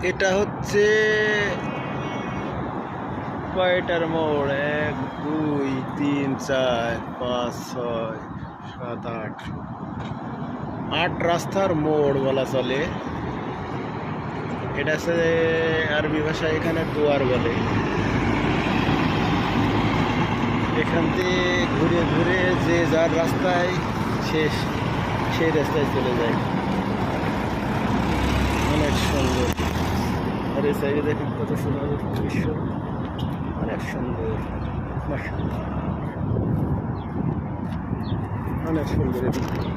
এটা হচ্ছে কয়টার মোড়? 1 2 3 4 5 6 7 8 8 রাস্তার মোড় বলা চলে। এটা হচ্ছে আরবি ভাষায় এখানে দুয়ার বলে। এখান থেকে ঘুরে ঘুরে যে যার রাস্তায় সেই রাস্তায় চলে যায়। অনেক সুন্দর। আর এই সাইডে দেখুন কত সুন্দর দৃশ্য, অনেক সুন্দর, মাশাআল্লাহ, অনেক সুন্দর।